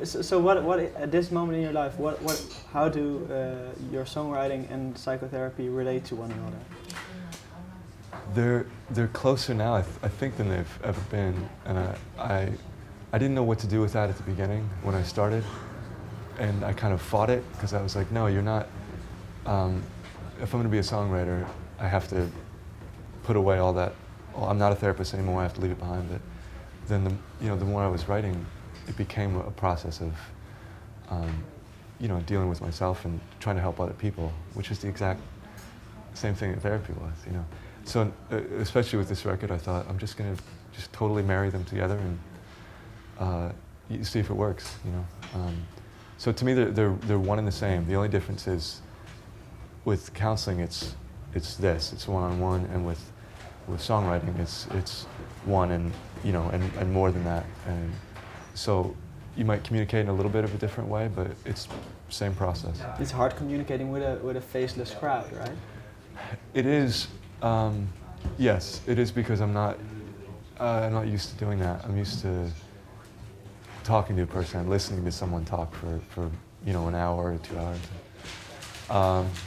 So what at this moment in your life, how do your songwriting and psychotherapy relate to one another? They're closer now, I think, than they've ever been, and I didn't know what to do with that at the beginning when I started, and I kind of fought it because I was like, no, you're not. If I'm going to be a songwriter, I have to put away all that. Well, I'm not a therapist anymore. I have to leave it behind. But then the more I was writing, it became a process of dealing with myself and trying to help other people, which is the exact same thing that therapy was. So especially with this record, I thought I'm just going to just totally marry them together and see if it works. So to me, they're one and the same. The only difference is with counseling, it's one-on-one, and with songwriting, it's one and more than that. And so you might communicate in a little bit of a different way, but it's the same process. It's hard communicating with a faceless crowd, right? It is. Yes, it is, because I'm not used to doing that. I'm used to talking to a person and listening to someone talk for an hour or 2 hours.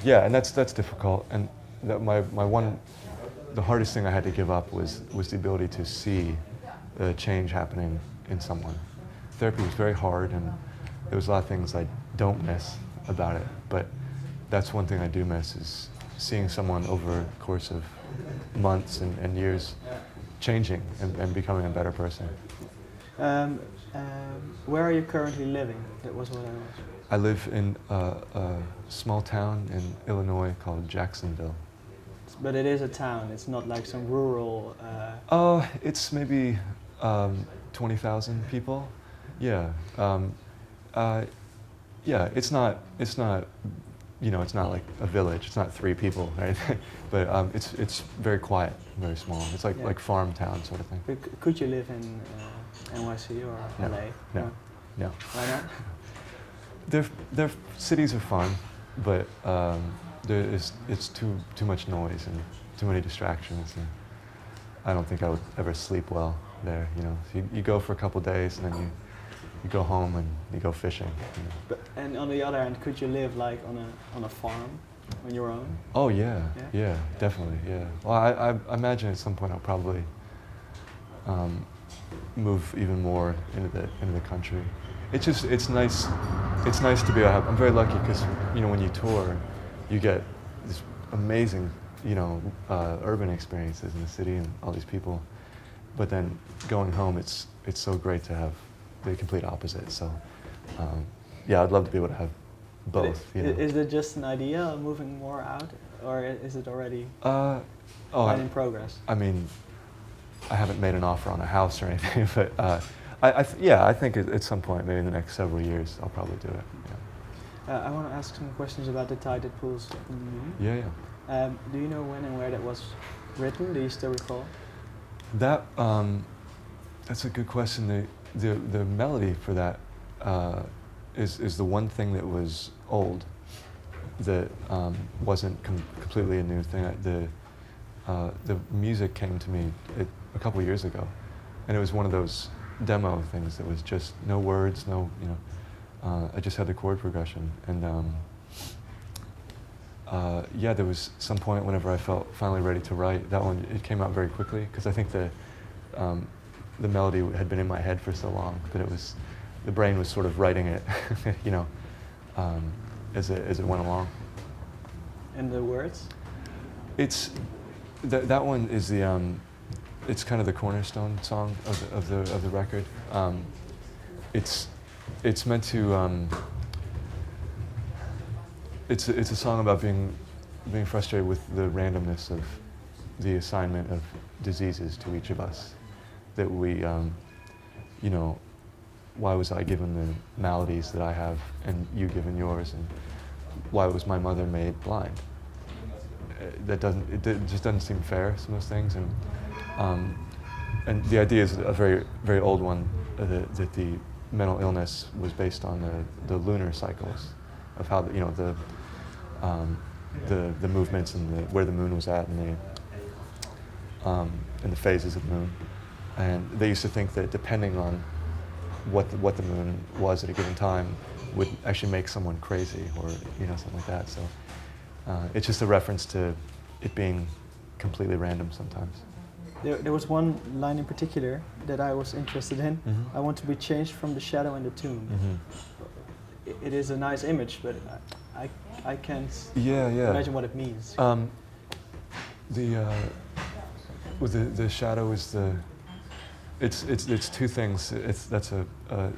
Yeah, and that's difficult. And the hardest thing I had to give up was the ability to see the change happening in someone. Therapy was very hard, and there was a lot of things I don't miss about it. But that's one thing I do miss, is seeing someone over the course of months and years changing and becoming a better person. Where are you currently living? That was what I was. I live in a small town in Illinois called Jacksonville. But it is a town. It's not like some rural. It's maybe 20,000 people. Yeah. Yeah. It's not. It's not like a village. It's not 3 people, right? But it's very quiet, very small. It's like farm town sort of thing. But could you live in NYC or LA? No. Why not? Their cities are fun, but it's too much noise and too many distractions. And I don't think I would ever sleep well there. So you go for a couple days, and then you go home and you go fishing. But, and on the other hand, could you live like on a farm on your own? Oh yeah, definitely, yeah. Well, I imagine at some point I'll probably move even more into the country. It's nice to be I'm very lucky, because when you tour, you get this amazing urban experiences in the city and all these people, but then going home, it's so great to have the complete opposite. So yeah, I'd love to be able to have both. Is it just an idea of moving more out, or is it already in progress? I mean, I haven't made an offer on a house or anything, but I think at some point, maybe in the next several years, I'll probably do it. Yeah. I want to ask some questions about the tide that pulls me. Yeah. Do you know when and where that was written? Do you still recall? That's a good question. The melody for that is the one thing that was old, that wasn't completely a new thing. The music came to me a couple years ago, and it was one of those demo things that was just no words, I just had the chord progression, and there was some point whenever I felt finally ready to write that one. It came out very quickly, because I think the melody had been in my head for so long that the brain was sort of writing it, as it went along. And the words? It's that one is it's kind of the cornerstone song of the record. It's meant to. It's a song about being frustrated with the randomness of the assignment of diseases to each of us. That we, why was I given the maladies that I have and you given yours, and why was my mother made blind? It just doesn't seem fair, some of those things, and the idea is a very, very old one, that the mental illness was based on the lunar cycles of how the movements and where the moon was at, and the phases of the moon. And they used to think that depending on what the moon was at a given time would actually make someone crazy, or something like that. So it's just a reference to it being completely random sometimes. There was one line in particular that I was interested in. Mm-hmm. I want to be changed from the shadow in the tomb. Mm-hmm. It is a nice image, but I can't imagine what it means. The shadow is it's two things. That's a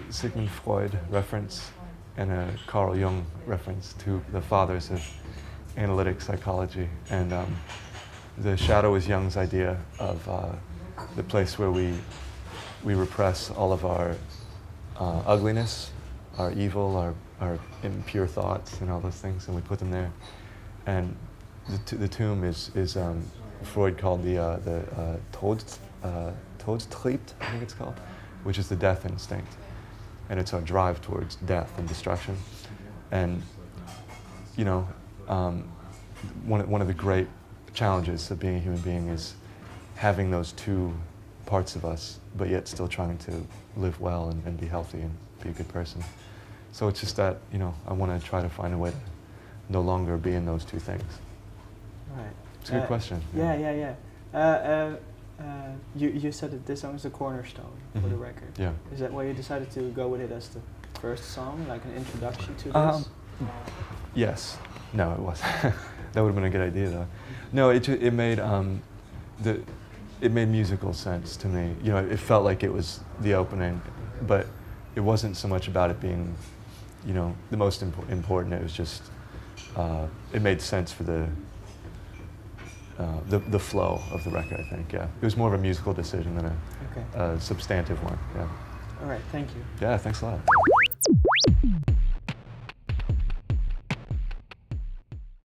Sigmund Freud reference and a Carl Jung reference, to the fathers of analytic psychology. And the shadow is Jung's idea of the place where we repress all of our ugliness, our evil, our impure thoughts, and all those things, and we put them there. And the tomb is Freud called the Todestrieb, I think it's called, which is the death instinct, and it's our drive towards death and destruction. And one of the great challenges of being a human being is having those two parts of us, but yet still trying to live well and be healthy and be a good person. So it's just that, I want to try to find a way to no longer be in those two things. Right. It's a good question. Yeah. You said that this song is the cornerstone for the record. Yeah. Is that why you decided to go with it as the first song, like an introduction to this? Yes. No, it wasn't. That would have been a good idea, though. No, it made musical sense to me. It felt like it was the opening, but it wasn't so much about it being, the most important. It was just it made sense for the flow of the record, I think. Yeah, it was more of a musical decision than a substantive one. Yeah. All right. Thank you. Yeah. Thanks a lot.